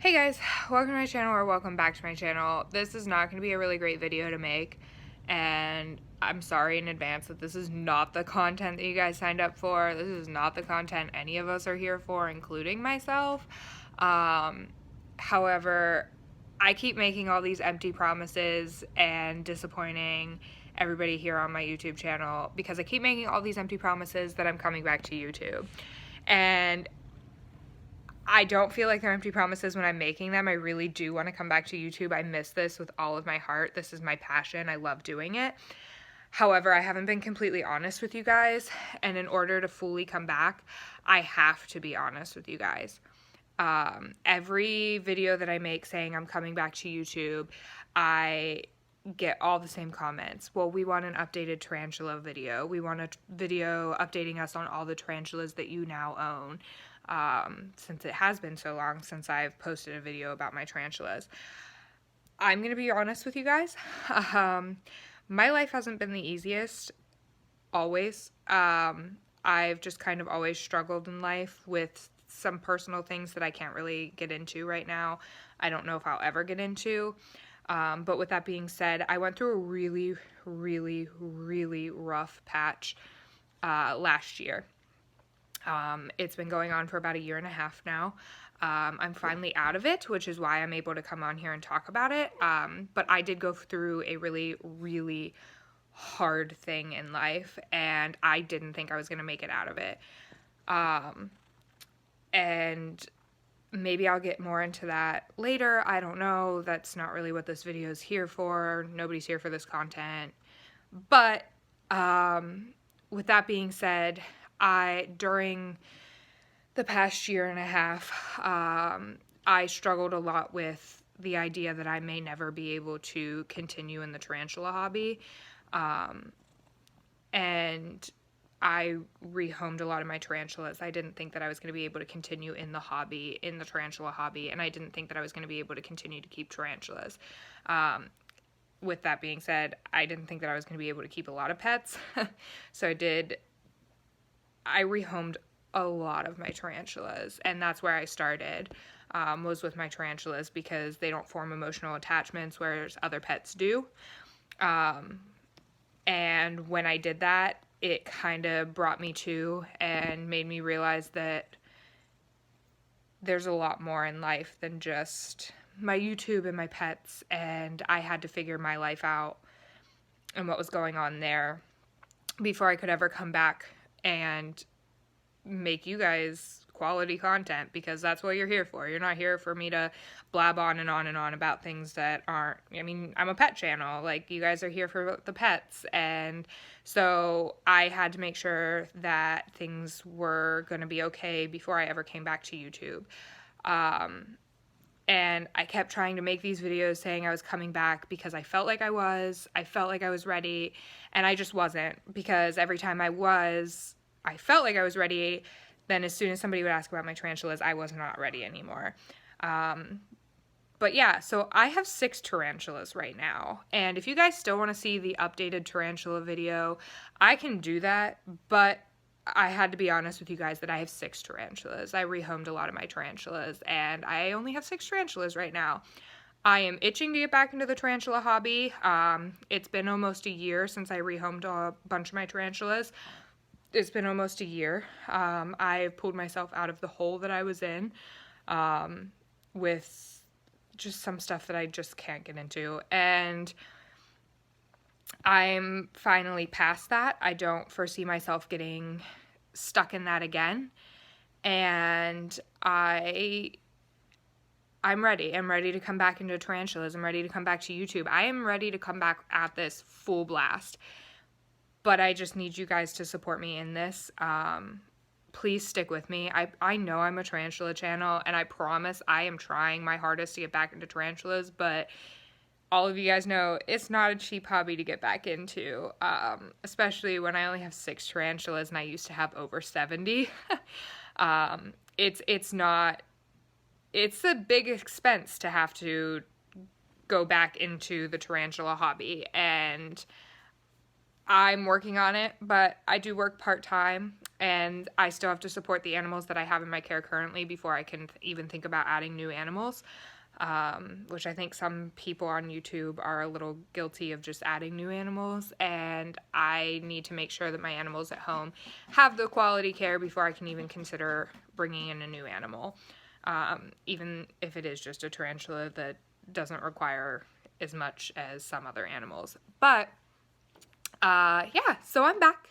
Hey guys, welcome to my channel or welcome back to my channel. This is not going to be a really great video to make, and I'm sorry in advance that this is not the content that you guys signed up for. This is not the content any of us are here for, including myself. However, I keep making all these empty promises and disappointing everybody here on my YouTube channel because I keep making all these empty promises that I'm coming back to YouTube. And I don't feel like they're empty promises when I'm making them. I really do want to come back to YouTube. I miss this with all of my heart. This is my passion. I love doing it. However, I haven't been completely honest with you guys. And in order to fully come back, I have to be honest with you guys. Every video that I make saying I'm coming back to YouTube, I get all the same comments. Well, we want an updated tarantula video. We want a video updating us on all the tarantulas that you now own. Since it has been so long since I've posted a video about my tarantulas. I'm going to be honest with you guys. My life hasn't been the easiest, always. I've just kind of always struggled in life with some personal things that I can't really get into right now. I don't know if I'll ever get into. But with that being said, I went through a really rough patch last year. It's been going on for about a year and a half now. I'm finally out of it, which is why I'm able to come on here and talk about it. But I did go through a really hard thing in life, and I didn't think I was going to make it out of it. And maybe I'll get more into that later. I don't know. That's not really what this video is here for. Nobody's here for this content. But with that being said, during the past year and a half, I struggled a lot with the idea that I may never be able to continue in the tarantula hobby. And I rehomed a lot of my tarantulas. I didn't think that I was going to be able to continue in the hobby, in the tarantula hobby, and I didn't think that I was going to be able to continue to keep tarantulas. With that being said, I didn't think that I was going to be able to keep a lot of pets. So I rehomed a lot of my tarantulas, and that's where I started, was with my tarantulas, because they don't form emotional attachments, whereas other pets do. And when I did that, it kind of brought me to and made me realize that there's a lot more in life than just my YouTube and my pets, and I had to figure my life out and what was going on there before I could ever come back and make you guys quality content, because that's what you're here for. You're not here for me to blab on and on and on about things that aren't, I mean, I'm a pet channel. Like, you guys are here for the pets, and so I had to make sure that things were going to be okay before I ever came back to YouTube. And I kept trying to make these videos saying I was coming back because I felt like I was ready, and I just wasn't, because every time I felt like I was ready, then as soon as somebody would ask about my tarantulas, I was not ready anymore. But yeah, so I have 6 tarantulas right now, and if you guys still want to see the updated tarantula video, I can do that, but I had to be honest with you guys that I have 6 tarantulas. I rehomed a lot of my tarantulas, and I only have 6 tarantulas right now. I am itching to get back into the tarantula hobby. It's been almost a year since I rehomed a bunch of my tarantulas. It's been almost a year. I've pulled myself out of the hole that I was in, with just some stuff that I just can't get into. And I'm finally past that. I don't foresee myself getting stuck in that again. And I'm ready. I'm ready to come back into tarantulas. I'm ready to come back to YouTube. I am ready to come back at this full blast. But I just need you guys to support me in this. Please stick with me. I know I'm a tarantula channel, and I promise I am trying my hardest to get back into tarantulas, but all of you guys know it's not a cheap hobby to get back into, especially when I only have 6 tarantulas and I used to have over 70. It's a big expense to have to go back into the tarantula hobby, and I'm working on it, but I do work part-time, and I still have to support the animals that I have in my care currently before I can even think about adding new animals, which I think some people on YouTube are a little guilty of just adding new animals, and I need to make sure that my animals at home have the quality care before I can even consider bringing in a new animal, even if it is just a tarantula that doesn't require as much as some other animals. But yeah, so I'm back.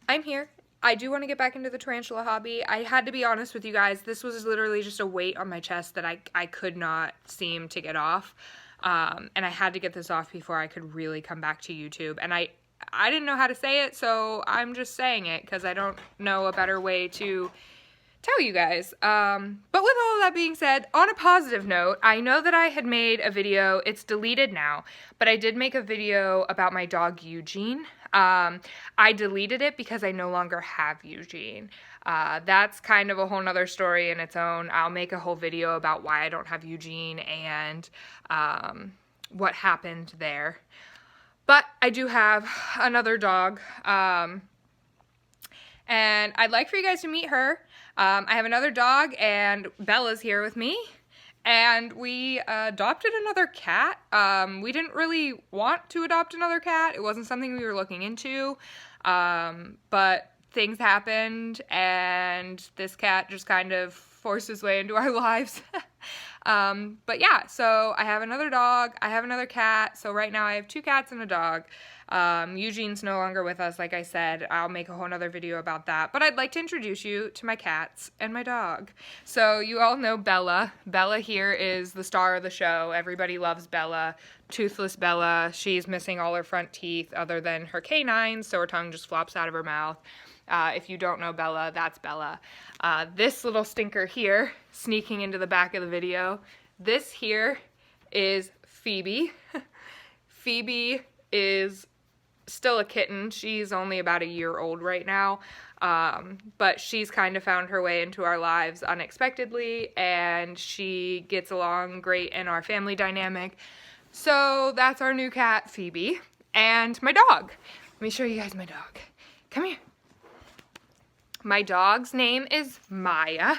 I'm here. I do want to get back into the tarantula hobby. I had to be honest with you guys. This was literally just a weight on my chest that I could not seem to get off. And I had to get this off before I could really come back to YouTube. And I didn't know how to say it, so I'm just saying it because I don't know a better way to tell you guys. But with all of that being said, on a positive note, I know that I had made a video, it's deleted now, but I did make a video about my dog Eugene. I deleted it because I no longer have Eugene. That's kind of a whole nother story in its own. I'll make a whole video about why I don't have Eugene and what happened there. But I do have another dog, and I'd like for you guys to meet her. I have another dog, and Bella's here with me, and we adopted another cat. We didn't really want to adopt another cat. It wasn't something we were looking into, but things happened, and this cat just kind of forced his way into our lives. But yeah, so I have another dog, I have another cat, so right now I have 2 cats and a dog. Eugene's no longer with us, like I said. I'll make a whole nother video about that. But I'd like to introduce you to my cats and my dog. So you all know Bella. Bella here is the star of the show. Everybody loves Bella. Toothless Bella. She's missing all her front teeth other than her canines, so her tongue just flops out of her mouth. If you don't know Bella, that's Bella. This little stinker here, sneaking into the back of the video, this here is Phoebe. Phoebe is still a kitten. She's only about a year old right now, but she's kind of found her way into our lives unexpectedly, and she gets along great in our family dynamic. So that's our new cat, Phoebe, and my dog. Let me show you guys my dog. Come here. My dog's name is Maya.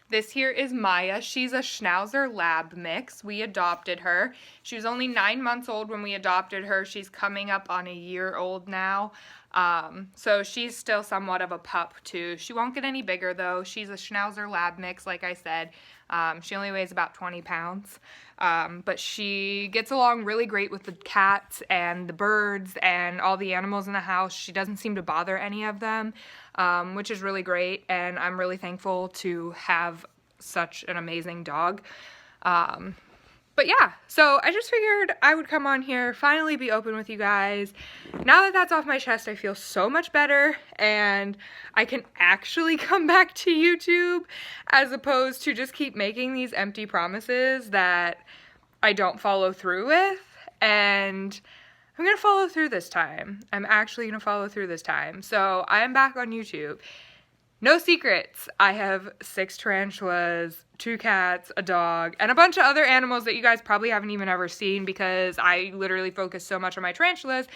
This here is Maya. She's a Schnauzer Lab mix. We adopted her. She was only 9 months old when we adopted her. She's coming up on a year old now. So she's still somewhat of a pup too. She won't get any bigger though. She's a Schnauzer Lab mix, like I said. She only weighs about 20 pounds. But she gets along really great with the cats and the birds and all the animals in the house. She doesn't seem to bother any of them, which is really great. And I'm really thankful to have such an amazing dog. But yeah, so I just figured I would come on here, finally be open with you guys. Now that that's off my chest, I feel so much better, and I can actually come back to YouTube as opposed to just keep making these empty promises that I don't follow through with. And I'm gonna follow through this time. I'm actually gonna follow through this time. So I am back on YouTube. No secrets, I have 6 tarantulas, 2 cats, a dog, and a bunch of other animals that you guys probably haven't even ever seen because I literally focused so much on my tarantulas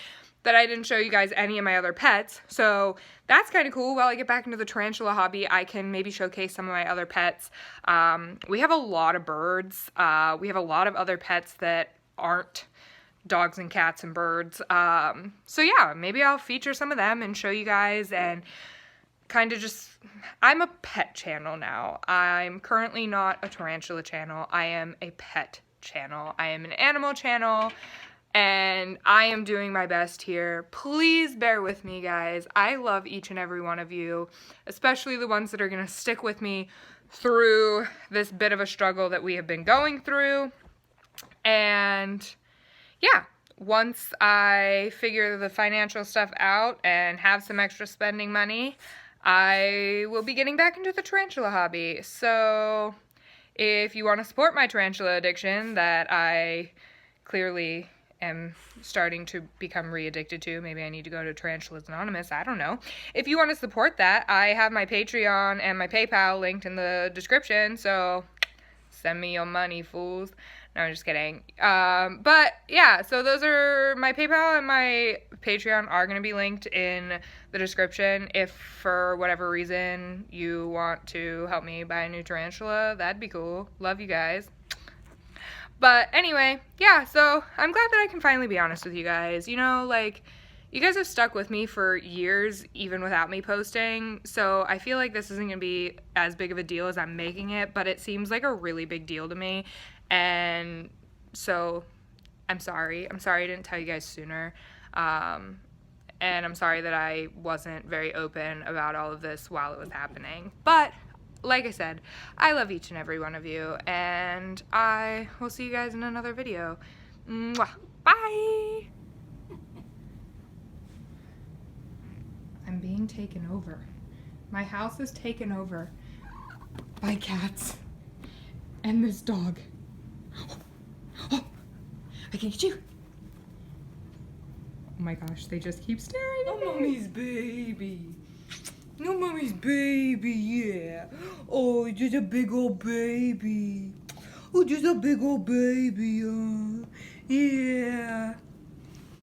that I didn't show you guys any of my other pets. So that's kind of cool. While I get back into the tarantula hobby, I can maybe showcase some of my other pets. We have a lot of birds. We have a lot of other pets that aren't dogs and cats and birds. So yeah, maybe I'll feature some of them and show you guys, and kind of just, I'm a pet channel now. I'm currently not a tarantula channel. I am a pet channel. I am an animal channel, and I am doing my best here. Please bear with me, guys. I love each and every one of you, especially the ones that are going to stick with me through this bit of a struggle that we have been going through. And yeah, once I figure the financial stuff out and have some extra spending money, I will be getting back into the tarantula hobby. So if you want to support my tarantula addiction that I clearly am starting to become re-addicted to, maybe I need to go to Tarantulas Anonymous, I don't know. If you want to support that, I have my Patreon and my PayPal linked in the description, so Send me your money, fools. No, I'm just kidding. But yeah, so those are my PayPal and my Patreon are going to be linked in the description. If for whatever reason you want to help me buy a new tarantula, that'd be cool. Love you guys. But anyway, yeah, so I'm glad that I can finally be honest with you guys. You know, like, you guys have stuck with me for years, even without me posting, so I feel like this isn't going to be as big of a deal as I'm making it, but it seems like a really big deal to me, and so I'm sorry. I'm sorry I didn't tell you guys sooner, and I'm sorry that I wasn't very open about all of this while it was happening, but like I said, I love each and every one of you, and I will see you guys in another video. Mwah. Bye! I'm being taken over. My house is taken over by cats and this dog. Oh, I can get you. Oh my gosh, they just keep staring at me. Oh, mommy's baby. No, mommy's baby, yeah. Oh, just a big old baby. Oh, just a big old baby, yeah.